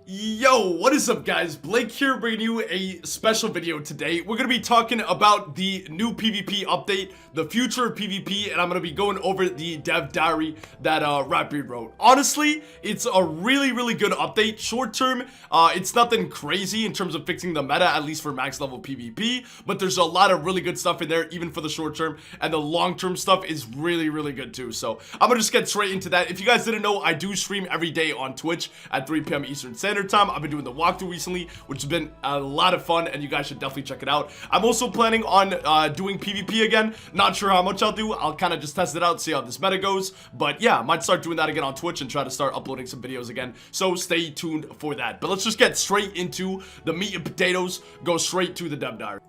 Yo, what is up guys? Blake here bringing you a special video today. We're going to be talking about the new PvP update, the future of PvP, and I'm going to be going over the dev diary that Ratbeard wrote. Honestly, it's a really good update. Short term, it's nothing crazy in terms of fixing the meta, at least for max level PvP, but there's a lot of really good stuff in there, even for the short term, and the long term stuff is really good too. So I'm going to just get straight into that. If you guys didn't know, I do stream every day on Twitch at 3 p.m. Eastern Standard Time. I've been doing the walkthrough recently, which has been a lot of fun, and you guys should definitely check it out. I'm also planning on doing PvP again. Not sure how much I'll do. I'll kind of just test it out, see how this meta goes. But yeah, I might start doing that again on Twitch and try to start uploading some videos again. So stay tuned for that. But let's just get straight into the meat and potatoes. Go straight to the dev diary.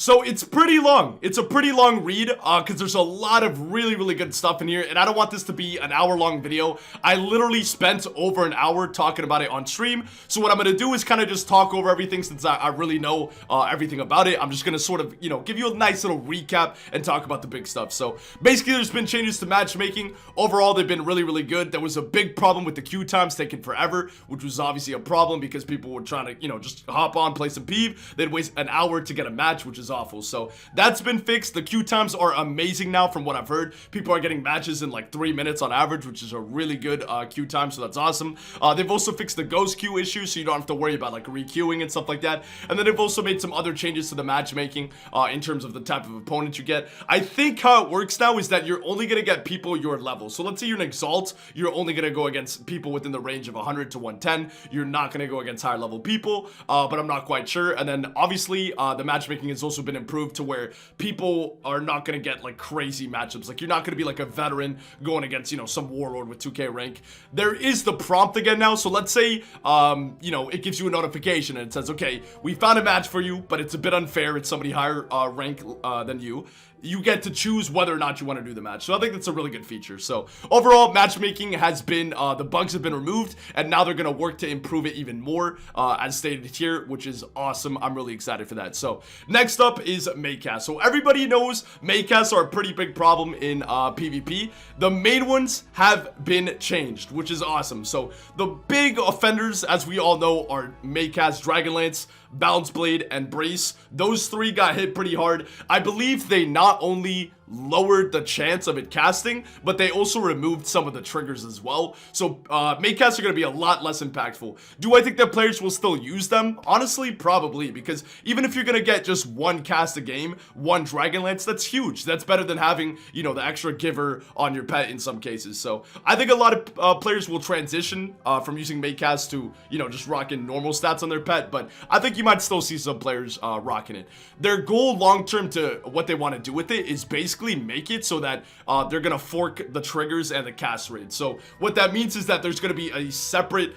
So it's pretty long. It's a pretty long read because there's a lot of really good stuff in here, and I don't want this to be an hour-long video. I literally spent over an hour talking about it on stream. So what I'm going to do is kind of just talk over everything since I really know everything about it. I'm just going to sort of, you know, give you a nice little recap and talk about the big stuff. So basically there's been changes to matchmaking. Overall, they've been really good. There was a big problem with the queue times taking forever, which was obviously a problem because people were trying to, you know, just hop on, play some PvP. They'd waste an hour to get a match, which is awful. So that's been fixed. The queue times are amazing now from what I've heard. People are getting matches in like 3 minutes on average, which is a really good queue time, so that's awesome. They've also fixed the ghost queue issue, so you don't have to worry about like re-queuing and stuff like that. And then they've also made some other changes to the matchmaking in terms of the type of opponent you get. I think how it works now is that you're only going to get people your level. So let's say you're an Exalt, you're only going to go against people within the range of 100 to 110. You're not going to go against higher level people, but I'm not quite sure. And then obviously the matchmaking has also been improved to where people are not going to get like crazy matchups. Like you're not going to be like a veteran going against, you know, some warlord with 2k rank. There is the prompt again now. So let's say, you know, it gives you a notification and it says, okay, we found a match for you, but it's a bit unfair. It's somebody higher rank than you. You get to choose whether or not you want to do the match. So I think that's a really good feature. So overall, matchmaking has been, the bugs have been removed, and now they're going to work to improve it even more, as stated here, which is awesome. I'm really excited for that. So next up is Maycast. So everybody knows Maycasts are a pretty big problem in PvP. The main ones have been changed, which is awesome. So the big offenders, as we all know, are Maycast, Dragonlance, Balance Blade, and Brace. Those three got hit pretty hard. I believe they not only lowered the chance of it casting, but they also removed some of the triggers as well. So Maycasts are going to be a lot less impactful. Do I think that players will still use them? Honestly, probably, because even if you're going to get just one cast a game, one Dragonlance, that's huge. That's better than having, you know, the extra giver on your pet in some cases. So I think a lot of players will transition from using Maycasts to, you know, just rocking normal stats on their pet, but I think you might still see some players rocking it. Their goal long-term to what they want to do with it is basically make it so that they're gonna fork the triggers and the cast rate. So what that means is that there's gonna be a separate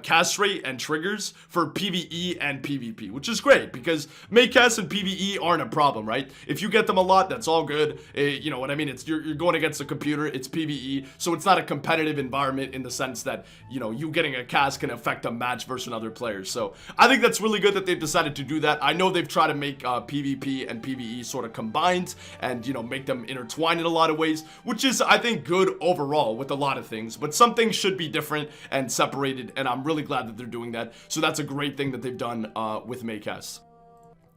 cast rate and triggers for PvE and PvP, which is great because Maycasts and PvE aren't a problem, right? If you get them a lot, that's all good. You know what I mean? It's you're going against a computer, it's PvE, so it's not a competitive environment in the sense that, you know, you getting a cast can affect a match versus another player. So I think that's really good that they've decided to do that. I know they've tried to make PvP and PvE sort of combined and, you know, make them intertwined in a lot of ways, which is, I think, good overall with a lot of things, but some things should be different and separated, and I'm really glad that they're doing that. So that's a great thing that they've done with Maycasts.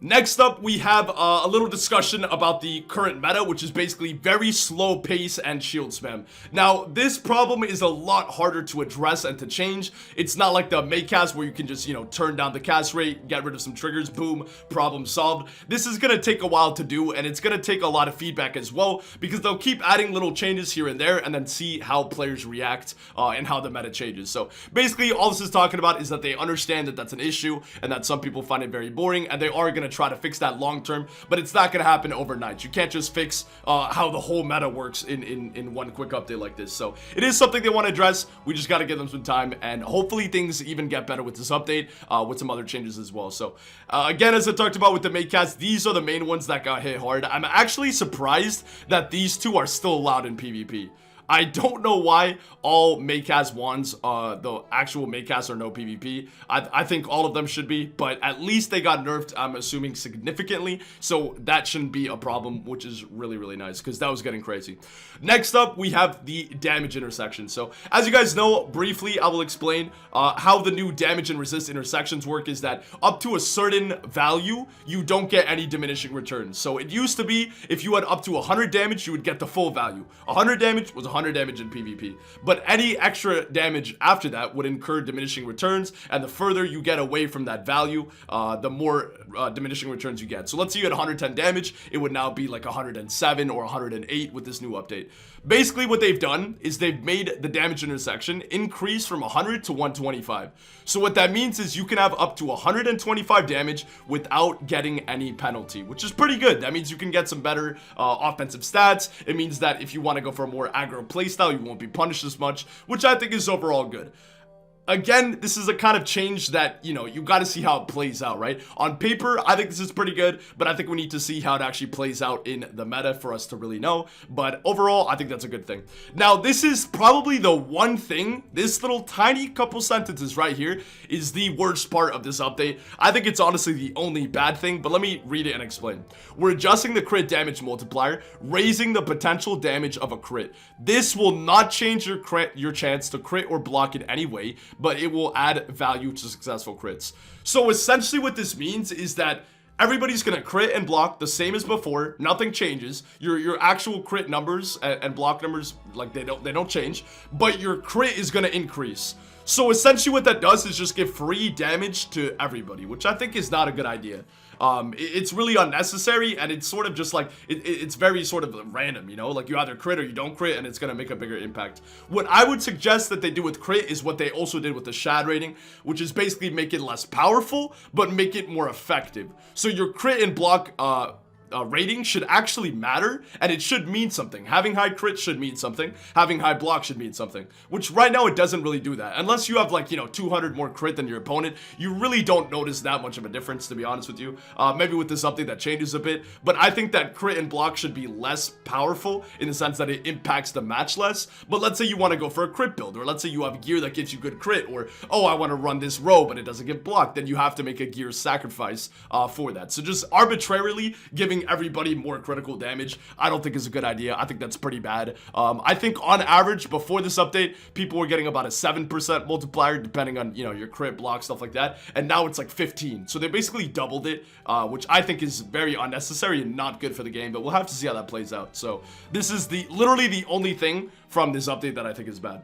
Next up, we have a little discussion about the current meta, which is basically very slow pace and shield spam. Now, this problem is a lot harder to address and to change. It's not like the Maycast where you can just, you know, turn down the cast rate, get rid of some triggers, boom, problem solved. This is going to take a while to do, and it's going to take a lot of feedback as well, because they'll keep adding little changes here and there and then see how players react and how the meta changes. So basically, all this is talking about is that they understand that that's an issue and that some people find it very boring, and they are going to try to fix that long term, but it's not going to happen overnight. You can't just fix how the whole meta works in one quick update like this. So it is something they want to address. We just got to give them some time, and hopefully things even get better with this update with some other changes as well. So again, as I talked about with the Maycast, these are the main ones that got hit hard. I'm actually surprised that these two are still allowed in PvP. I don't know why all Maycast wands, the actual Maycasts are no PvP. I think all of them should be, but at least they got nerfed, I'm assuming, significantly, so that shouldn't be a problem, which is really, really nice, because that was getting crazy. Next up, we have the damage intersection. So, as you guys know, briefly, I will explain how the new damage and resist intersections work is that up to a certain value, you don't get any diminishing returns. So, it used to be, if you had up to 100 damage, you would get the full value. 100 damage was 100 damage in PvP, but any extra damage after that would incur diminishing returns, and the further you get away from that value, the more diminishing returns you get. So let's say you had 110 damage, it would now be like 107 or 108 with this new update. Basically what they've done is they've made the damage intersection increase from 100 to 125. So what that means is you can have up to 125 damage without getting any penalty, which is pretty good. That means you can get some better offensive stats. It means that if you want to go for a more aggro playstyle, you won't be punished as much, which I think is overall good. Again, this is a kind of change that, you got to see how it plays out, right? On paper, I think this is pretty good, but I think we need to see how it actually plays out in the meta for us to really know. But overall, I think that's a good thing. Now, this is probably the one thing, this little tiny couple sentences right here is the worst part of this update. I think it's honestly the only bad thing, but let me read it and explain. We're adjusting the crit damage multiplier, raising the potential damage of a crit. This will not change your chance to crit or block in any way, but it will add value to successful crits. So essentially what this means is that everybody's gonna crit and block the same as before. Nothing changes. Your actual crit numbers and block numbers, like they don't change, but your crit is gonna increase. So essentially what that does is just give free damage to everybody, which I think is not a good idea. It's really unnecessary, and it's sort of just like it's very sort of random, like you either crit or you don't crit, and it's gonna make a bigger impact. What I would suggest that they do with crit is what they also did with the shad rating, which is basically make it less powerful but make it more effective. So your crit and block rating should actually matter, and it should mean something. Having high crit should mean something. Having high block should mean something, which right now it doesn't really do that. Unless you have like 200 more crit than your opponent, you really don't notice that much of a difference, to be honest with you. Maybe with this update that changes a bit, but I think that crit and block should be less powerful in the sense that it impacts the match less. But let's say you want to go for a crit build, or let's say you have gear that gives you good crit, or oh, I want to run this row but it doesn't get blocked, then you have to make a gear sacrifice for that. So just arbitrarily giving everybody more critical damage, I don't think is a good idea. I think that's pretty bad. I think on average before this update, people were getting about a 7% multiplier depending on your crit, block, stuff like that, and now it's like 15. So they basically doubled it, which I think is very unnecessary and not good for the game, but we'll have to see how that plays out. So this is literally the only thing from this update that I think is bad.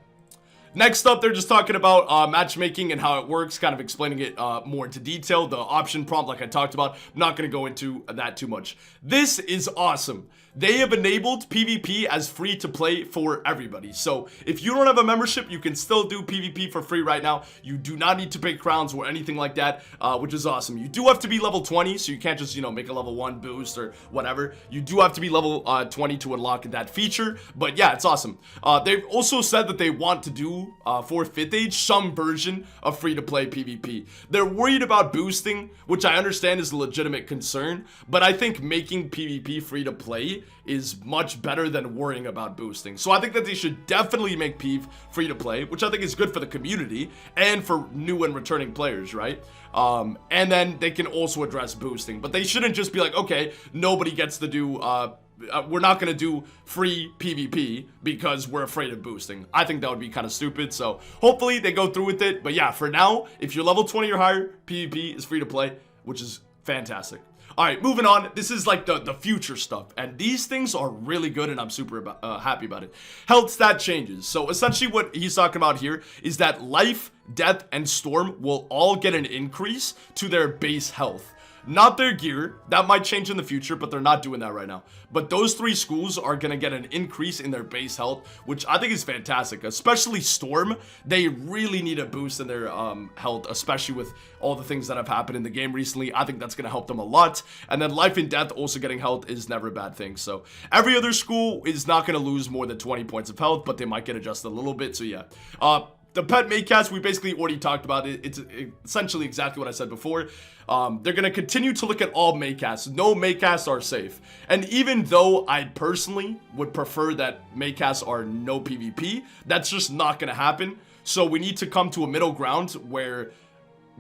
Next up, they're just talking about matchmaking and how it works, kind of explaining it more into detail. The option prompt, like I talked about, I'm not going to go into that too much. This is awesome. They have enabled PvP as free to play for everybody. So if you don't have a membership, you can still do PvP for free right now. You do not need to pay crowns or anything like that, which is awesome. You do have to be level 20, so you can't just, make a level 1 boost or whatever. You do have to be level 20 to unlock that feature, but yeah, it's awesome. They've also said that they want to do, for 5th Age, some version of free-to-play PvP. They're worried about boosting, which I understand is a legitimate concern, but I think making PvP free-to-play is much better than worrying about boosting. So I think that they should definitely make PvP free to play, which I think is good for the community and for new and returning players, right? And then they can also address boosting, but they shouldn't just be like, okay, nobody gets to do, we're not going to do free PvP because we're afraid of boosting. I think that would be kind of stupid, so hopefully they go through with it. But yeah, for now, if you're level 20 or higher, PvP is free to play, which is fantastic. Alright, moving on. This is like the future stuff, and these things are really good, and I'm super happy about it. Health stat changes. So essentially what he's talking about here is that Life, Death, and Storm will all get an increase to their base health. Not their gear. That might change in the future, but they're not doing that right now. But those 3 schools are going to get an increase in their base health, which I think is fantastic. Especially Storm. They really need a boost in their health, especially with all the things that have happened in the game recently. I think that's going to help them a lot. And then Life and Death also getting health is never a bad thing. So every other school is not going to lose more than 20 points of health, but they might get adjusted a little bit. So yeah. the pet Maycast, we basically already talked about it. It's essentially exactly what I said before. They're going to continue to look at all Maycasts. No Maycasts are safe. And even though I personally would prefer that Maycasts are no PvP, that's just not going to happen. So we need to come to a middle ground where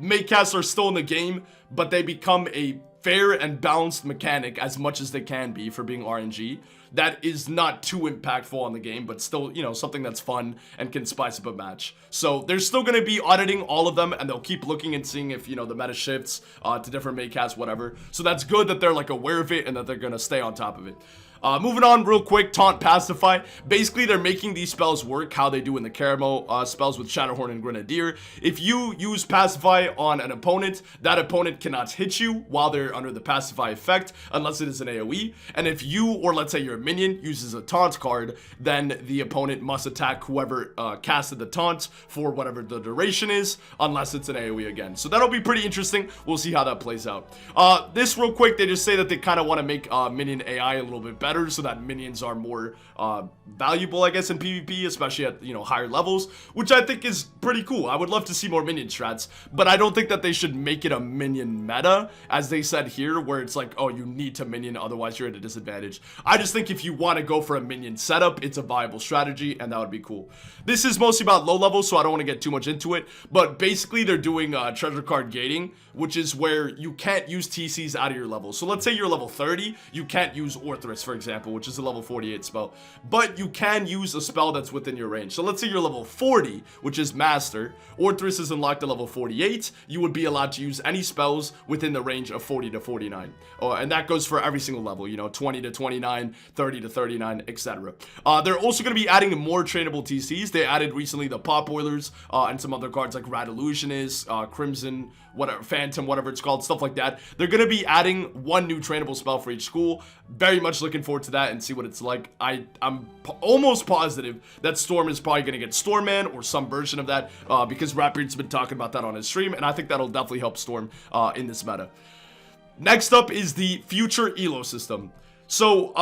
Maycasts are still in the game, but they become a fair and balanced mechanic as much as they can be for being RNG. That is not too impactful on the game, but still, you know, something that's fun and can spice up a match. So they're still going to be auditing all of them, and they'll keep looking and seeing if, you know, the meta shifts to different Maycasts, whatever. So that's good that they're like aware of it and that they're going to stay on top of it. Moving on real quick, Taunt Pacify. Basically, they're making these spells work how they do in the Caramel spells with Shadowhorn and Grenadier. If you use Pacify on an opponent, that opponent cannot hit you while they're under the Pacify effect, unless it is an AoE. And if you, or let's say your minion, uses a Taunt card, then the opponent must attack whoever casted the Taunt for whatever the duration is, unless it's an AoE again. So that'll be pretty interesting. We'll see how that plays out. This real quick, they just say that they kind of want to make minion AI a little bit better, so that minions are more valuable, I guess, in PvP, especially at, you know, higher levels, which I think is pretty cool. I would love to see more minion strats, but I don't think that they should make it a minion meta, as they said here, where it's like, oh, you need to minion, otherwise you're at a disadvantage. I just think if you want to go for a minion setup, it's a viable strategy, and that would be cool. This is mostly about low level, so I don't want to get too much into it, but basically they're doing treasure card gating, which is where you can't use TCs out of your level. So let's say you're level 30, you can't use Orthrus, for example, which is a level 48 spell, but you can use a spell that's within your range. So let's say you're level 40, which is Master. Orthrus is unlocked at level 48. You would be allowed to use any spells within the range of 40 to 49. And that goes for every single level, you know, 20 to 29, 30 to 39, etc. They're also going to be adding more trainable TCs. They added recently the Pop Boilers and some other cards like Rad Illusionist, Crimson, whatever, Phantom, whatever it's called, stuff like that. They're going to be adding one new trainable spell for each school. Very much looking forward to that and see what it's like. I'm almost positive that Storm is probably going to get Stormman or some version of that because Ratbeard's been talking about that on his stream, and I think that'll definitely help Storm in this meta. Next up is the future Elo system. So,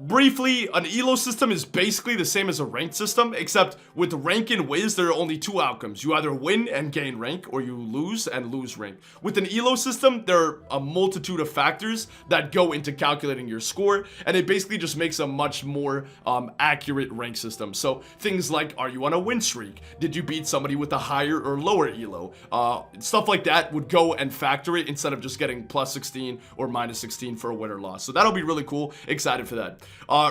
briefly, an Elo system is basically the same as a ranked system, except with rank and Wiz, there are only two outcomes. You either win and gain rank, or you lose and lose rank. With an Elo system, there are a multitude of factors that go into calculating your score, and it basically just makes a much more accurate rank system. So, things like, are you on a win streak? Did you beat somebody with a higher or lower Elo? Stuff like that would go and factor it instead of just getting plus 16 or minus 16 for a win or loss. So, that'll be really cool. Excited for that.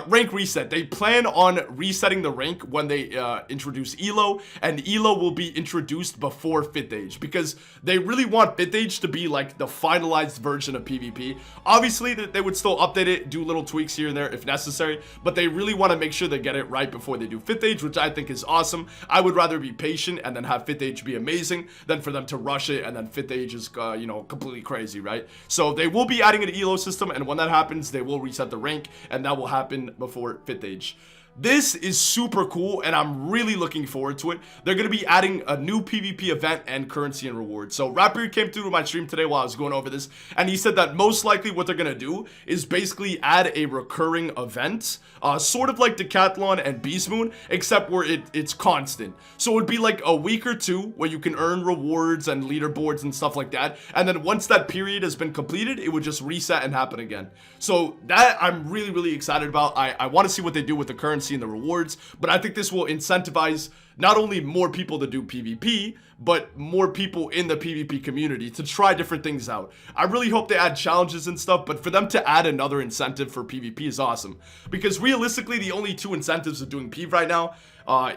Rank reset. They plan on resetting the rank when they introduce Elo, and Elo will be introduced before 5th Age because they really want 5th Age to be like the finalized version of PvP. Obviously, they would still update it, do little tweaks here and there if necessary, but they really want to make sure they get it right before they do 5th Age, which I think is awesome. I would rather be patient and then have 5th Age be amazing than for them to rush it and then 5th Age is, you know, completely crazy, right? So they will be adding an Elo system, and when that happens, they will reset the rank, and that will happen before 5th Age. This is super cool, and I'm really looking forward to it. They're going to be adding a new PvP event and currency and rewards. So Ratbeard came through to my stream today while I was going over this, and he said that most likely what they're going to do is basically add a recurring event, sort of like Decathlon and Beast Moon, except where it's constant. So it would be like a week or two where you can earn rewards and leaderboards and stuff like that, and then once that period has been completed, it would just reset and happen again. So that I'm really, really excited about. I want to see what they do with the currency and the rewards, but I think this will incentivize not only more people to do PvP, but more people in the PvP community to try different things out. I really hope they add challenges and stuff, but for them to add another incentive for PvP is awesome, because realistically the only two incentives of doing PvP right now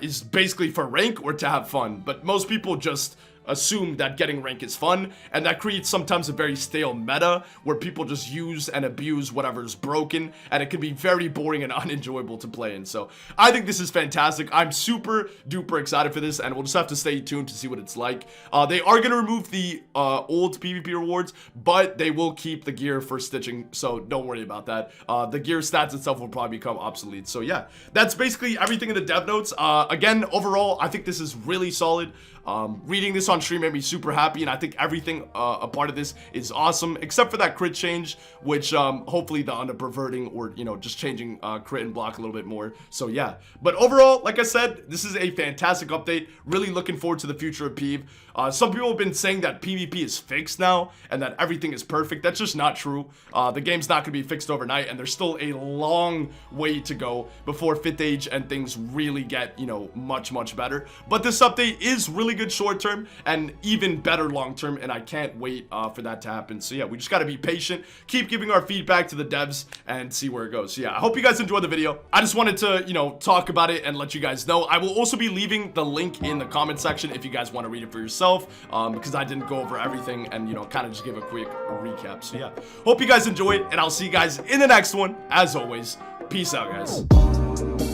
is basically for rank or to have fun, but most people just assume that getting rank is fun, and that creates sometimes a very stale meta where people just use and abuse whatever's broken, and it can be very boring and unenjoyable to play in. So I think this is fantastic. I'm super duper excited for this, and we'll just have to stay tuned to see what it's like. They are going to remove the old PvP rewards, but they will keep the gear for stitching, so don't worry about that. The gear stats itself will probably become obsolete. So yeah, that's basically everything in the dev notes. Again, overall, I think this is really solid. Reading this on stream made me super happy, and I think everything a part of this is awesome, except for that crit change, which hopefully the underperverting or, you know, just changing crit and block a little bit more. So yeah, but overall, like I said, this is a fantastic update. Really looking forward to the future of PvP. Some people have been saying that PvP is fixed now and that everything is perfect. That's just not true. The game's not going to be fixed overnight, and there's still a long way to go before 5th age and things really get, you know, much better. But this update is really good short term and even better long term, and I can't wait for that to happen. So yeah, we just got to be patient, keep giving our feedback to the devs, and see where it goes. So yeah, I hope you guys enjoyed the video. I just wanted to, you know, talk about it and let you guys know. I will also be leaving the link in the comment section if you guys want to read it for yourself, because I didn't go over everything and, you know, kind of just give a quick recap. So yeah, hope you guys enjoyed, and I'll see you guys in the next one. As always, peace out, guys.